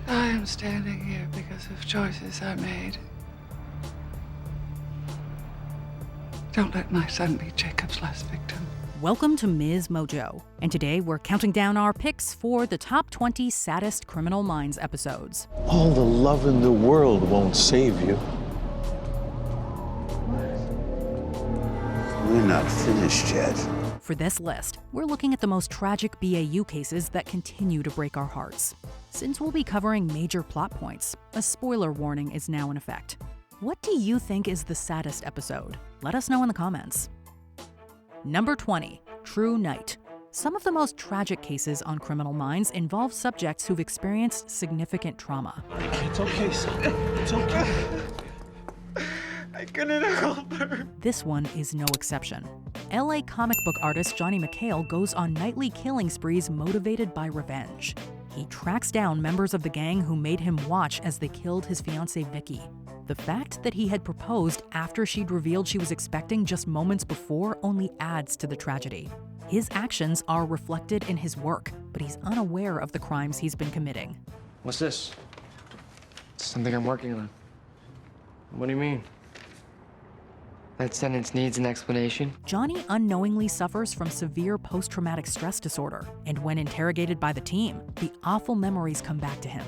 I am standing here because of choices I made. Don't let my son be Jacob's last victim. Welcome to MsMojo, and today we're counting down our picks for the top 20 saddest Criminal Minds episodes. All the love in the world won't save you. We're not finished yet. For this list, we're looking at the most tragic BAU cases that continue to break our hearts. Since we'll be covering major plot points, a spoiler warning is now in effect. What do you think is the saddest episode? Let us know in the comments. Number 20, True Night. Some of the most tragic cases on Criminal Minds involve subjects who've experienced significant trauma. It's okay, son. It's okay. I couldn't help her. This one is no exception. LA comic book artist Johnny McHale goes on nightly killing sprees motivated by revenge. He tracks down members of the gang who made him watch as they killed his fiancée Vicky. The fact that he had proposed after she'd revealed she was expecting just moments before only adds to the tragedy. His actions are reflected in his work, but he's unaware of the crimes he's been committing. What's this? It's something I'm working on. What do you mean? That sentence needs an explanation? Johnny unknowingly suffers from severe post-traumatic stress disorder, and when interrogated by the team, the awful memories come back to him.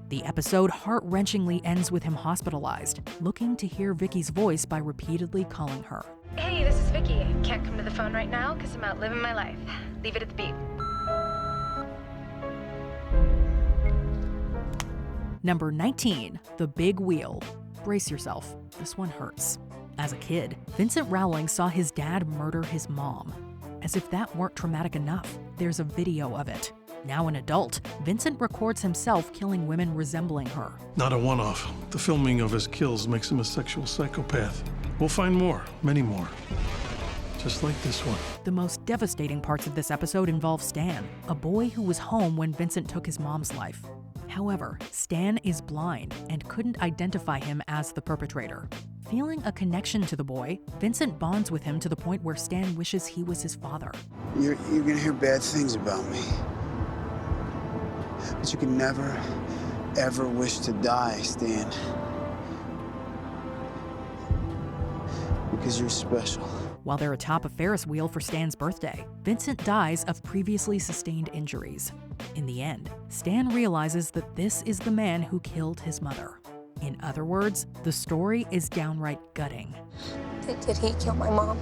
The episode heart-wrenchingly ends with him hospitalized, looking to hear Vicky's voice by repeatedly calling her. Hey, this is Vicky. Can't come to the phone right now because I'm out living my life. Leave it at the beep. Number 19, The Big Wheel. Brace yourself, this one hurts. As a kid, Vincent Rowling saw his dad murder his mom. As if that weren't traumatic enough, there's a video of it. Now an adult, Vincent records himself killing women resembling her. Not a one-off. The filming of his kills makes him a sexual psychopath. We'll find more, many more. Just like this one. The most devastating parts of this episode involve Stan, a boy who was home when Vincent took his mom's life. However, Stan is blind and couldn't identify him as the perpetrator. Feeling a connection to the boy, Vincent bonds with him to the point where Stan wishes he was his father. You're gonna hear bad things about me. But you can never, ever wish to die, Stan. Because you're special. While they're atop a Ferris wheel for Stan's birthday, Vincent dies of previously sustained injuries. In the end, Stan realizes that this is the man who killed his mother. In other words, the story is downright gutting. Did he kill my mom?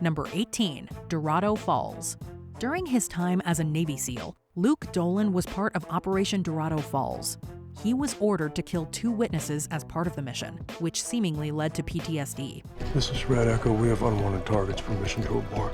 Number 18, Dorado Falls. During his time as a Navy SEAL, Luke Dolan was part of Operation Dorado Falls. He was ordered to kill 2 witnesses as part of the mission, which seemingly led to PTSD. This is Red Echo. We have unwanted targets. Permission to abort.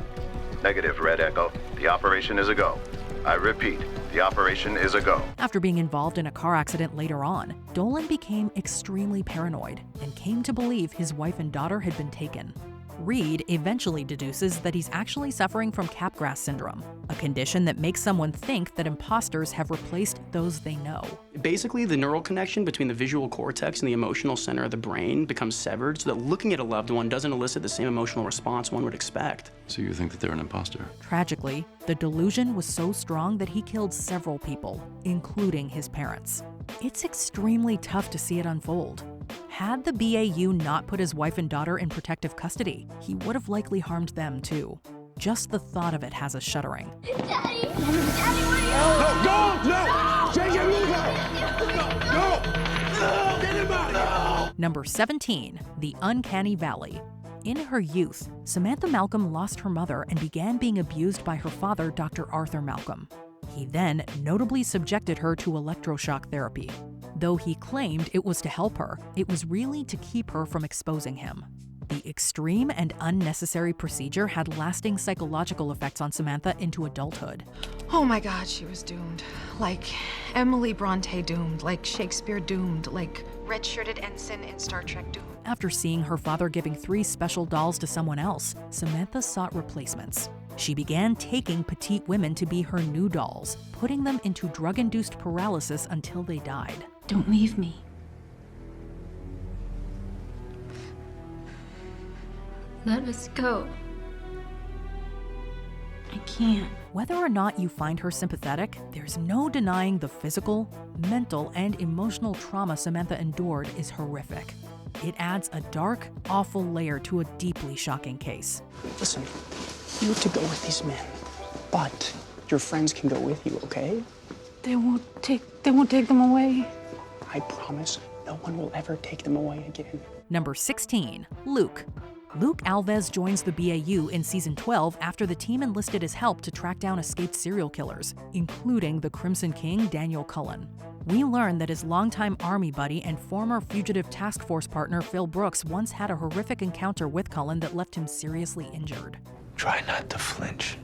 Negative, Red Echo. The operation is a go. I repeat, the operation is a go. After being involved in a car accident later on, Dolan became extremely paranoid and came to believe his wife and daughter had been taken. Reed eventually deduces that he's actually suffering from Capgras syndrome, a condition that makes someone think that imposters have replaced those they know. Basically, the neural connection between the visual cortex and the emotional center of the brain becomes severed so that looking at a loved one doesn't elicit the same emotional response one would expect. So you think that they're an imposter? Tragically, the delusion was so strong that he killed several people, including his parents. It's extremely tough to see it unfold. Had the BAU not put his wife and daughter in protective custody, he would have likely harmed them too. Just the thought of it has us shuddering. Daddy! Daddy, what are you? No! Change your music! No! Get him out! Number 17, The Uncanny Valley. In her youth, Samantha Malcolm lost her mother and began being abused by her father, Dr. Arthur Malcolm. He then notably subjected her to electroshock therapy. Though he claimed it was to help her, it was really to keep her from exposing him. The extreme and unnecessary procedure had lasting psychological effects on Samantha into adulthood. Oh my God, she was doomed. Like Emily Bronte doomed, like Shakespeare doomed, like red-shirted ensign in Star Trek doomed. After seeing her father giving 3 special dolls to someone else, Samantha sought replacements. She began taking petite women to be her new dolls, putting them into drug-induced paralysis until they died. Don't leave me. Let us go. I can't. Whether or not you find her sympathetic, there's no denying the physical, mental, and emotional trauma Samantha endured is horrific. It adds a dark, awful layer to a deeply shocking case. Listen, you're to go with these men, but your friends can go with you, okay? They won't take them away. I promise no one will ever take them away again. Number 16, Luke. Luke Alves joins the BAU in season 12 after the team enlisted his help to track down escaped serial killers, including the Crimson King Daniel Cullen. We learn that his longtime army buddy and former fugitive task force partner Phil Brooks once had a horrific encounter with Cullen that left him seriously injured. Try not to flinch.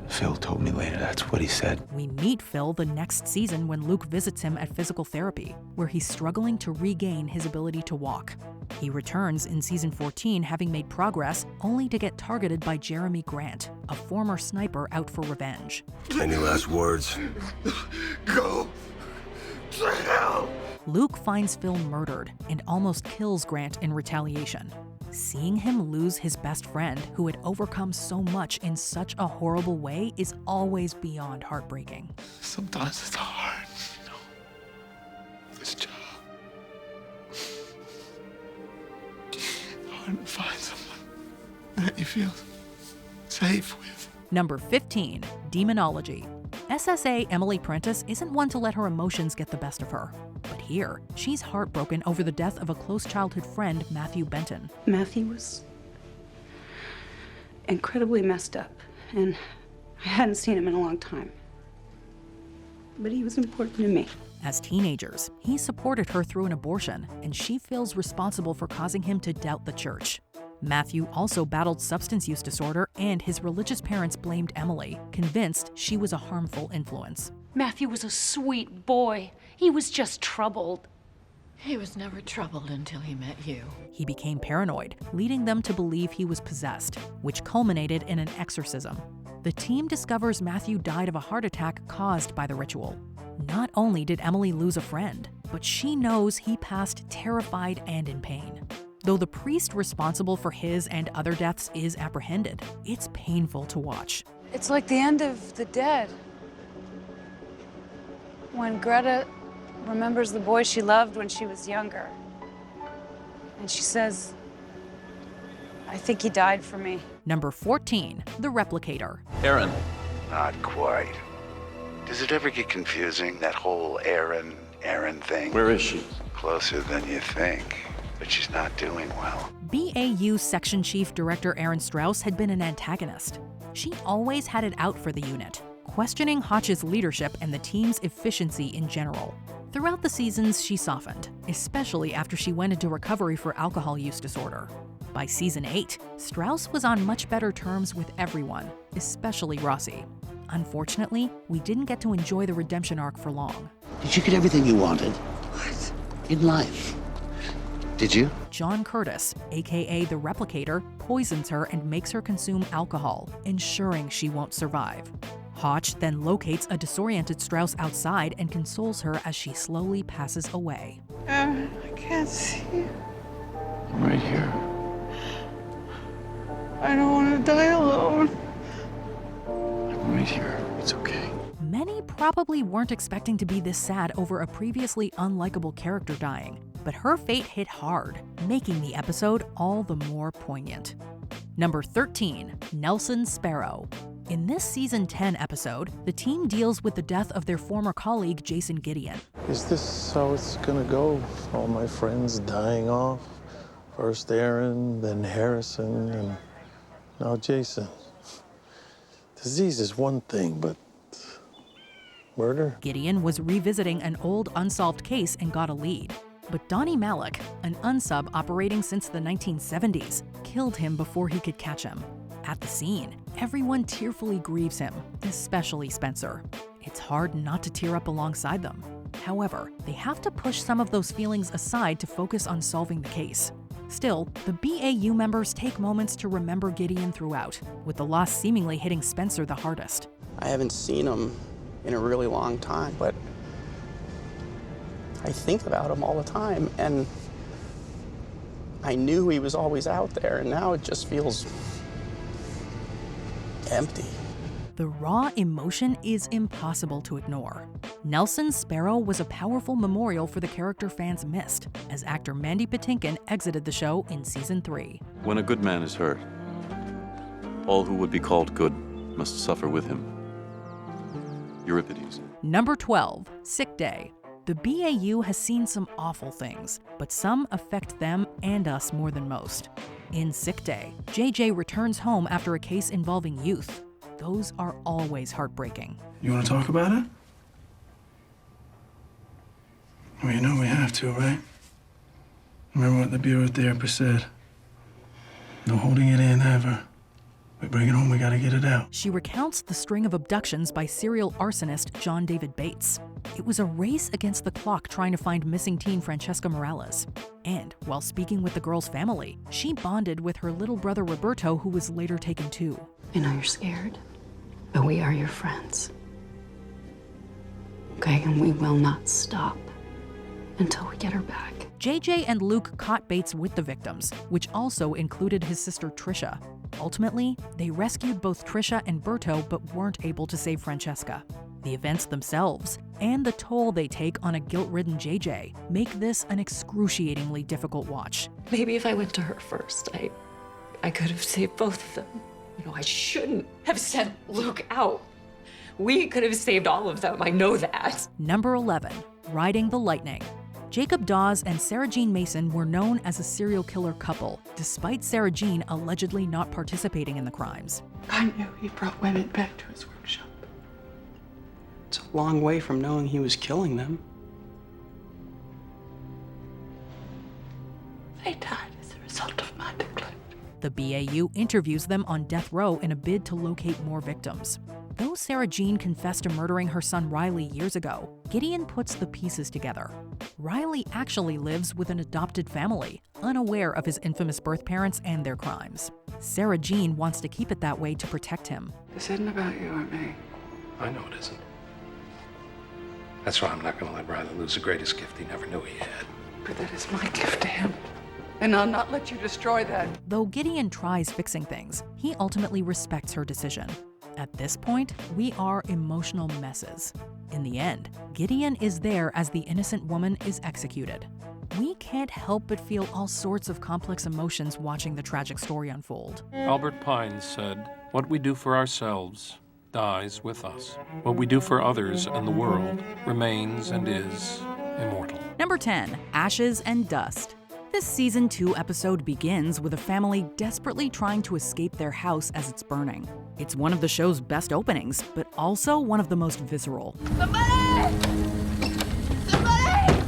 Phil told me later that's what he said. We meet Phil the next season when Luke visits him at physical therapy, where he's struggling to regain his ability to walk. He returns in season 14 having made progress, only to get targeted by Jeremy Grant, a former sniper out for revenge. Any last words? Go to hell! Luke finds Phil murdered and almost kills Grant in retaliation. Seeing him lose his best friend, who had overcome so much in such a horrible way, is always beyond heartbreaking. Sometimes it's hard, you know. This job. Hard to find someone that you feel safe with. Number 15, Demonology. SSA Emily Prentice isn't one to let her emotions get the best of her. But here, she's heartbroken over the death of a close childhood friend, Matthew Benton. Matthew was incredibly messed up, and I hadn't seen him in a long time. But he was important to me. As teenagers, he supported her through an abortion, and she feels responsible for causing him to doubt the church. Matthew also battled substance use disorder, and his religious parents blamed Emily, convinced she was a harmful influence. Matthew was a sweet boy. He was just troubled. He was never troubled until he met you. He became paranoid, leading them to believe he was possessed, which culminated in an exorcism. The team discovers Matthew died of a heart attack caused by the ritual. Not only did Emily lose a friend, but she knows he passed terrified and in pain. Though the priest responsible for his and other deaths is apprehended, it's painful to watch. It's like the end of The Dead. When Greta remembers the boy she loved when she was younger. And she says, I think he died for me. Number 14, The Replicator. Aaron. Not quite. Does it ever get confusing, that whole Aaron thing? Where is she? Closer than you think, but she's not doing well. BAU Section Chief Director Aaron Strauss had been an antagonist. She always had it out for the unit, questioning Hotch's leadership and the team's efficiency in general. Throughout the seasons, she softened, especially after she went into recovery for alcohol use disorder. By season 8, Strauss was on much better terms with everyone, especially Rossi. Unfortunately, we didn't get to enjoy the redemption arc for long. Did you get everything you wanted? What? In life. Did you? John Curtis, aka the Replicator, poisons her and makes her consume alcohol, ensuring she won't survive. Hotch then locates a disoriented Strauss outside and consoles her as she slowly passes away. I can't see you. I'm right here. I don't want to die alone. I'm right here. It's okay. Many probably weren't expecting to be this sad over a previously unlikable character dying, but her fate hit hard, making the episode all the more poignant. Number 13, Nelson Sparrow. In this season 10 episode, the team deals with the death of their former colleague Jason Gideon. Is this how it's gonna go? All my friends dying off? First Aaron, then Harrison, and now Jason. Disease is one thing, but murder? Gideon was revisiting an old unsolved case and got a lead. But Donnie Malik, an unsub operating since the 1970s, killed him before he could catch him. At the scene, everyone tearfully grieves him, especially Spencer. It's hard not to tear up alongside them. However, they have to push some of those feelings aside to focus on solving the case. Still, the BAU members take moments to remember Gideon throughout, with the loss seemingly hitting Spencer the hardest. I haven't seen him in a really long time, but I think about him all the time, and I knew he was always out there, and now it just feels empty. The raw emotion is impossible to ignore. Nelson's Sparrow was a powerful memorial for the character fans missed, as actor Mandy Patinkin exited the show in season 3. When a good man is hurt, all who would be called good must suffer with him. Euripides. Number 12, Sick Day. The BAU has seen some awful things, but some affect them and us more than most. In Sick Day, JJ returns home after a case involving youth. Those are always heartbreaking. You want to talk about it? Well, you know we have to, right? Remember what the bureau therapist said? No holding it in ever. We bring it home, we gotta get it out. She recounts the string of abductions by serial arsonist John David Bates. It was a race against the clock trying to find missing teen Francesca Morales. And while speaking with the girl's family, she bonded with her little brother Roberto, who was later taken too. I know you're scared, but we are your friends. Okay, and we will not stop until we get her back. JJ and Luke caught Bates with the victims, which also included his sister Trisha. Ultimately, they rescued both Trisha and Berto but weren't able to save Francesca. The events themselves, and the toll they take on a guilt-ridden JJ, make this an excruciatingly difficult watch. Maybe if I went to her first, I could have saved both of them. You know, I shouldn't have sent Luke out. We could have saved all of them, I know that. Number 11, Riding the Lightning. Jacob Dawes and Sarah Jean Mason were known as a serial killer couple, despite Sarah Jean allegedly not participating in the crimes. I knew he brought women back to his workshop. It's a long way from knowing he was killing them. They died as a result of my neglect. The BAU interviews them on death row in a bid to locate more victims. Though Sarah Jean confessed to murdering her son Riley years ago, Gideon puts the pieces together. Riley actually lives with an adopted family, unaware of his infamous birth parents and their crimes. Sarah Jean wants to keep it that way to protect him. This isn't about you or me. I know it isn't. That's why I'm not going to let Riley lose the greatest gift he never knew he had. But that is my gift to him. And I'll not let you destroy that. Though Gideon tries fixing things, he ultimately respects her decision. At this point, we are emotional messes. In the end, Gideon is there as the innocent woman is executed. We can't help but feel all sorts of complex emotions watching the tragic story unfold. Albert Pines said, "What we do for ourselves dies with us. What we do for others and the world remains and is immortal." Number 10, Ashes and Dust. This season 2 episode begins with a family desperately trying to escape their house as it's burning. It's one of the show's best openings, but also one of the most visceral. Somebody! Somebody!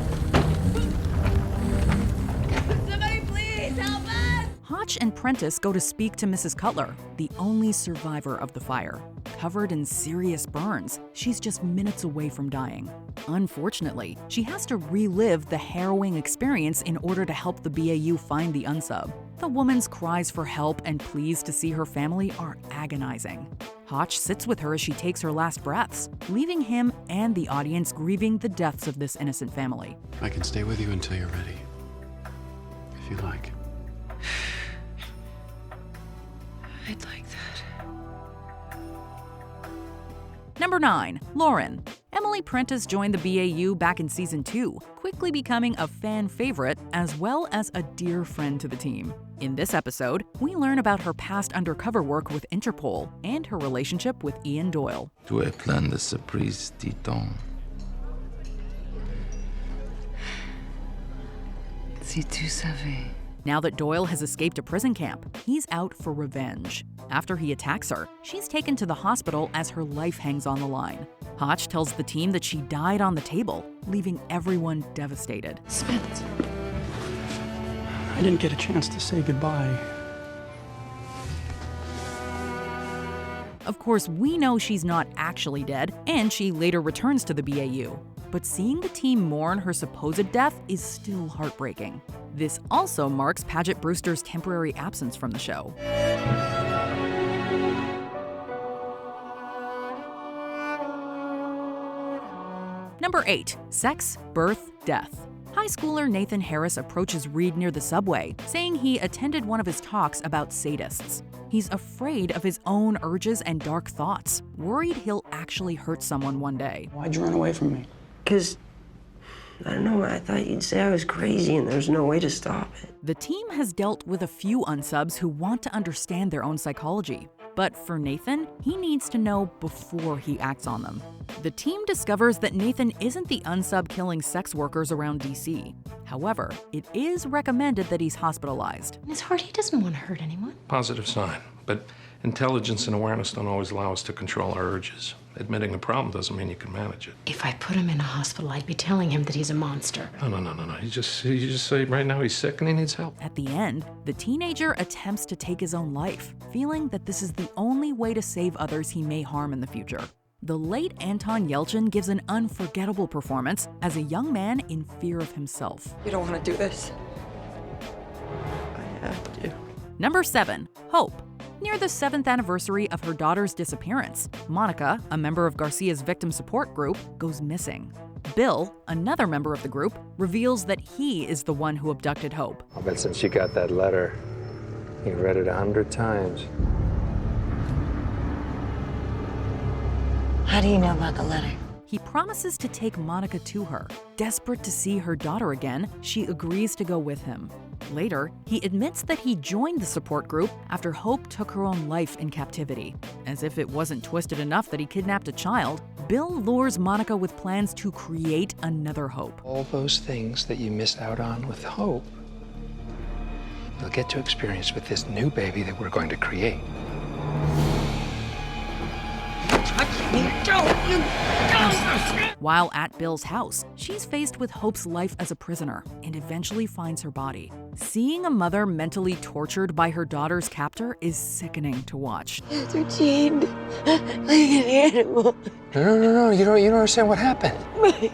Somebody please help us! Hotch and Prentice go to speak to Mrs. Cutler, the only survivor of the fire. Covered in serious burns, she's just minutes away from dying. Unfortunately, she has to relive the harrowing experience in order to help the BAU find the unsub. The woman's cries for help and pleas to see her family are agonizing. Hotch sits with her as she takes her last breaths, leaving him and the audience grieving the deaths of this innocent family. I can stay with you until you're ready, if you like. I'd like that. Number 9, Lauren. Emily Prentice joined the BAU back in season 2, quickly becoming a fan favorite as well as a dear friend to the team. In this episode, we learn about her past undercover work with Interpol and her relationship with Ian Doyle. Tu es plein de surprises, dit-on. Si tu savais. Now that Doyle has escaped a prison camp, he's out for revenge. After he attacks her, she's taken to the hospital as her life hangs on the line. Hotch tells the team that she died on the table, leaving everyone devastated. Spence. I didn't get a chance to say goodbye. Of course, we know she's not actually dead, and she later returns to the BAU. But seeing the team mourn her supposed death is still heartbreaking. This also marks Paget Brewster's temporary absence from the show. Number 8, Sex, Birth, Death. High schooler Nathan Harris approaches Reed near the subway, saying he attended one of his talks about sadists. He's afraid of his own urges and dark thoughts, worried he'll actually hurt someone one day. Why'd you run away from me? Because, I don't know, I thought you'd say I was crazy and there's no way to stop it. The team has dealt with a few unsubs who want to understand their own psychology. But for Nathan, he needs to know before he acts on them. The team discovers that Nathan isn't the unsub killing sex workers around DC. However, it is recommended that he's hospitalized. In his heart, he doesn't want to hurt anyone. Positive sign, but intelligence and awareness don't always allow us to control our urges. Admitting the problem doesn't mean you can manage it. If I put him in a hospital, I'd be telling him that he's a monster. No. You just say right now he's sick and he needs help. At the end, the teenager attempts to take his own life, feeling that this is the only way to save others he may harm in the future. The late Anton Yelchin gives an unforgettable performance as a young man in fear of himself. You don't want to do this. I have to. Number 7, Hope. Near the 7th anniversary of her daughter's disappearance, Monica, a member of Garcia's victim support group, goes missing. Bill, another member of the group, reveals that he is the one who abducted Hope. I'll bet since you got that letter, you read it 100 times. How do you know about the letter? He promises to take Monica to her. Desperate to see her daughter again, she agrees to go with him. Later, he admits that he joined the support group after Hope took her own life in captivity. As if it wasn't twisted enough that he kidnapped a child, Bill lures Monica with plans to create another Hope. All those things that you missed out on with Hope, you'll get to experience with this new baby that we're going to create. While at Bill's house, she's faced with Hope's life as a prisoner and eventually finds her body. Seeing a mother mentally tortured by her daughter's captor is sickening to watch. They're chained like an animal. No, you don't understand what happened. My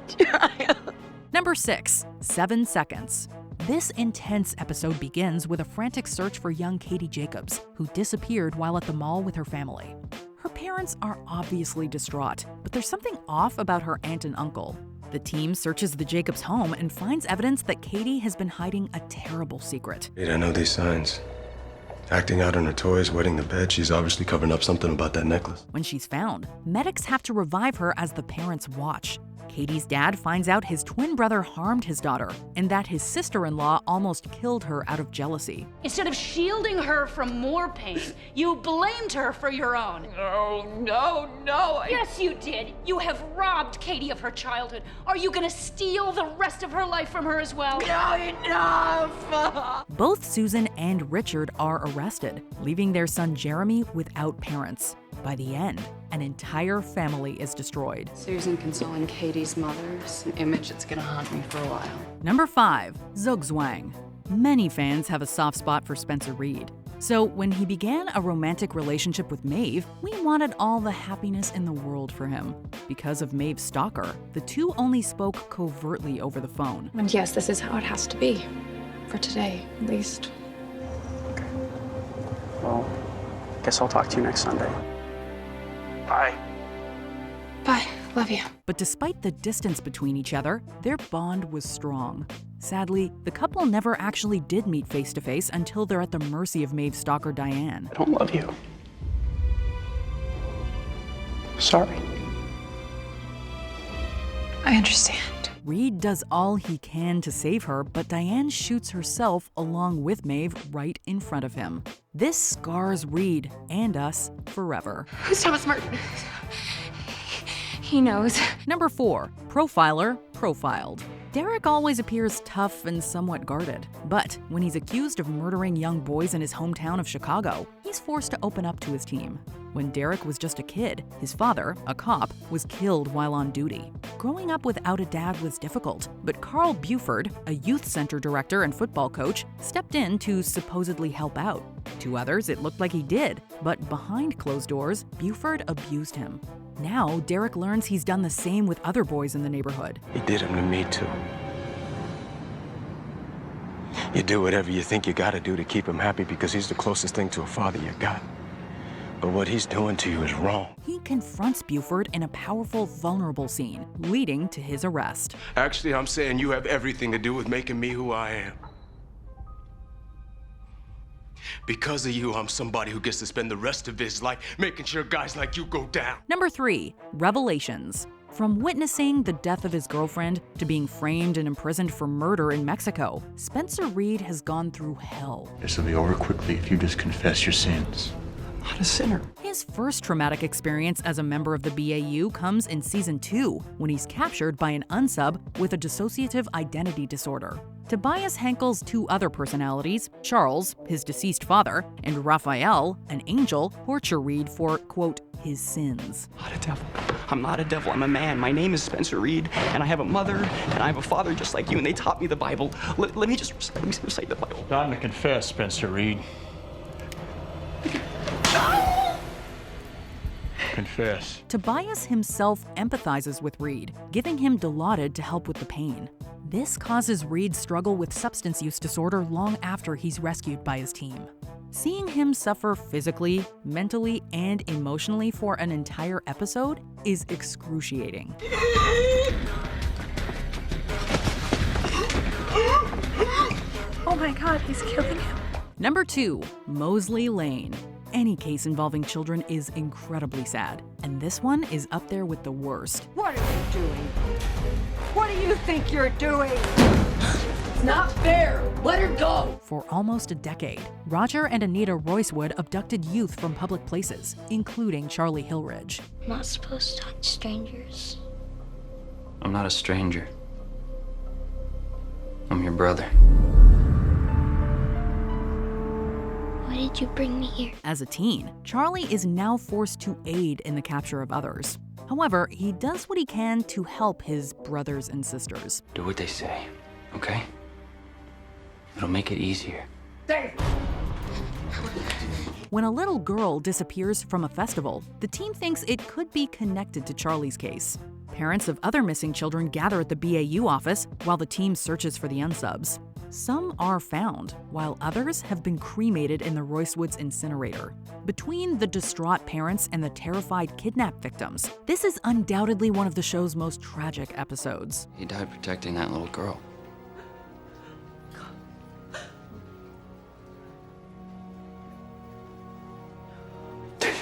child. Number 6, 7 Seconds. This intense episode begins with a frantic search for young Katie Jacobs, who disappeared while at the mall with her family. Her parents are obviously distraught, but there's something off about her aunt and uncle. The team searches the Jacobs' home and finds evidence that Katie has been hiding a terrible secret. I know these signs. Acting out on her toys, wetting the bed, she's obviously covering up something about that necklace. When she's found, medics have to revive her as the parents watch. Katie's dad finds out his twin brother harmed his daughter and that his sister-in-law almost killed her out of jealousy. Instead of shielding her from more pain, you blamed her for your own. No. Yes, you did. You have robbed Katie of her childhood. Are you gonna steal the rest of her life from her as well? No, enough! Both Susan and Richard are arrested, leaving their son Jeremy without parents. By the end, an entire family is destroyed. Susan consoling Katie's mother is an image that's gonna haunt me for a while. Number 5, Zugzwang. Many fans have a soft spot for Spencer Reid. So when he began a romantic relationship with Maeve, we wanted all the happiness in the world for him. Because of Maeve's stalker, the two only spoke covertly over the phone. And yes, this is how it has to be. For today, at least. Well, guess I'll talk to you next Sunday. Bye. Bye. Love you. But despite the distance between each other, their bond was strong. Sadly, the couple never actually did meet face to face until they're at the mercy of Maeve's stalker Diane. I don't love you. Sorry. I understand. Reid does all he can to save her, but Diane shoots herself along with Maeve right in front of him. This scars Reid and us forever. Who's Thomas Martin? He knows. Number 4, Profiler Profiled. Derek always appears tough and somewhat guarded, but when he's accused of murdering young boys in his hometown of Chicago, he's forced to open up to his team. When Derek was just a kid, his father, a cop, was killed while on duty. Growing up without a dad was difficult, but Carl Buford, a youth center director and football coach, stepped in to supposedly help out. To others, it looked like he did, but behind closed doors, Buford abused him. Now, Derek learns he's done the same with other boys in the neighborhood. He did him to me, too. You do whatever you think you gotta do to keep him happy because he's the closest thing to a father you got. But what he's doing to you is wrong. He confronts Buford in a powerful, vulnerable scene, leading to his arrest. Actually, I'm saying you have everything to do with making me who I am. Because of you, I'm somebody who gets to spend the rest of his life making sure guys like you go down. Number 3, revelations. From witnessing the death of his girlfriend to being framed and imprisoned for murder in Mexico, Spencer Reid has gone through hell. This will be over quickly if you just confess your sins. I'm not a sinner. His first traumatic experience as a member of the BAU comes in Season 2, when he's captured by an unsub with a dissociative identity disorder. Tobias Henkel's 2 other personalities, Charles, his deceased father, and Raphael, an angel, torture Reid for, quote, his sins. I'm not a devil. I'm not a devil. I'm a man. My name is Spencer Reid, and I have a mother, and I have a father just like you, and they taught me the Bible. Let me just recite the Bible. Time to confess, Spencer Reid. Confess. Tobias himself empathizes with Reid, giving him Dilaudid to help with the pain. This causes Reid struggle with substance use disorder long after he's rescued by his team. Seeing him suffer physically, mentally, and emotionally for an entire episode is excruciating. Oh my God, he's killing him. Number 2, Mosley Lane. Any case involving children is incredibly sad, and this one is up there with the worst. What are you doing? What do you think you're doing? It's not fair. Let her go. For almost a decade, Roger and Anita Roycewood abducted youth from public places, including Charlie Hillridge. I'm not supposed to touch strangers. I'm not a stranger. I'm your brother. Why did you bring me here? As a teen, Charlie is now forced to aid in the capture of others. However, he does what he can to help his brothers and sisters. Do what they say, okay? It'll make it easier. When a little girl disappears from a festival, the team thinks it could be connected to Charlie's case. Parents of other missing children gather at the BAU office while the team searches for the unsubs. Some are found, while others have been cremated in the Roycewoods incinerator. Between the distraught parents and the terrified kidnap victims, this is undoubtedly one of the show's most tragic episodes. He died protecting that little girl.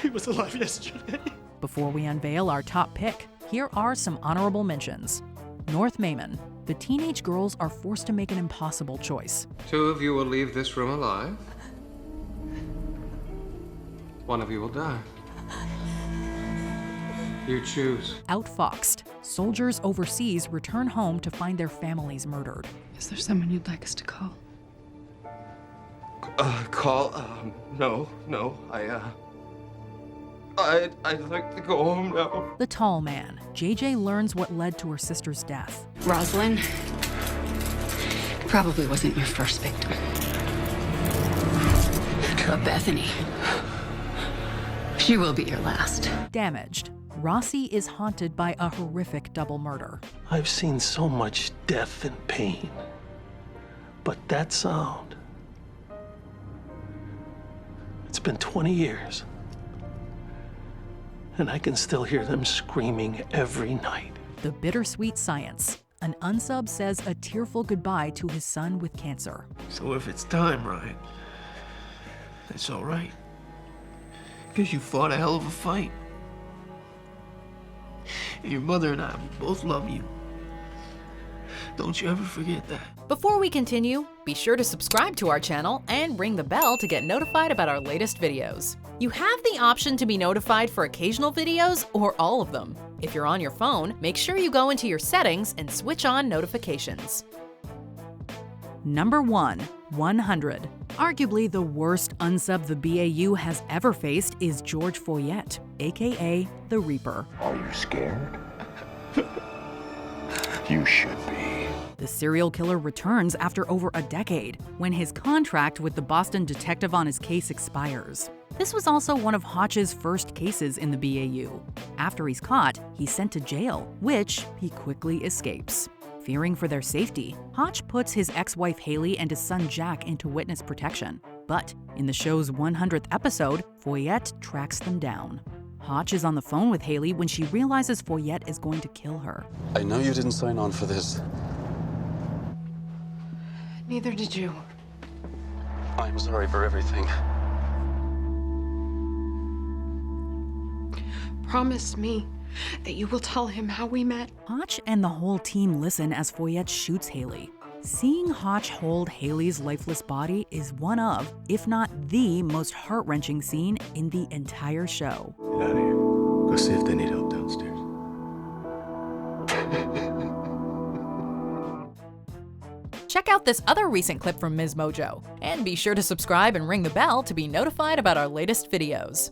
He was alive yesterday. Before we unveil our top pick, here are some honorable mentions. North Maimon. The teenage girls are forced to make an impossible choice. 2 of you will leave this room alive. 1 of you will die. You choose. Outfoxed. Soldiers overseas return home to find their families murdered. Is there someone you'd like us to call? No. I'd like to go home now. The Tall Man. JJ learns what led to her sister's death. Rosalind probably wasn't your first victim. But Bethany, she will be your last. Damaged. Rossi is haunted by a horrific double murder. I've seen so much death and pain, but that sound, it's been 20 years. And I can still hear them screaming every night. The Bittersweet Science. An unsub says a tearful goodbye to his son with cancer. So if it's time, Ryan, that's all right. Because you fought a hell of a fight. And your mother and I both love you. Don't you ever forget that. Before we continue, be sure to subscribe to our channel and ring the bell to get notified about our latest videos. You have the option to be notified for occasional videos or all of them. If you're on your phone, make sure you go into your settings and switch on notifications. Number 1, 100. Arguably the worst unsub the BAU has ever faced is George Foyet, aka the Reaper. Are you scared? You should be. The serial killer returns after over a decade, when his contract with the Boston detective on his case expires. This was also one of Hotch's first cases in the BAU. After he's caught, he's sent to jail, which he quickly escapes. Fearing for their safety, Hotch puts his ex-wife Haley and his son Jack into witness protection. But in the show's 100th episode, Foyet tracks them down. Hotch is on the phone with Haley when she realizes Foyet is going to kill her. I know you didn't sign on for this. Neither did you. I'm sorry for everything. Promise me that you will tell him how we met. Hotch and the whole team listen as Foyette shoots Haley. Seeing Hotch hold Haley's lifeless body is one of, if not the most heart-wrenching scene in the entire show. Get out of here. Go see if they need help downstairs. Check out this other recent clip from MsMojo, and be sure to subscribe and ring the bell to be notified about our latest videos.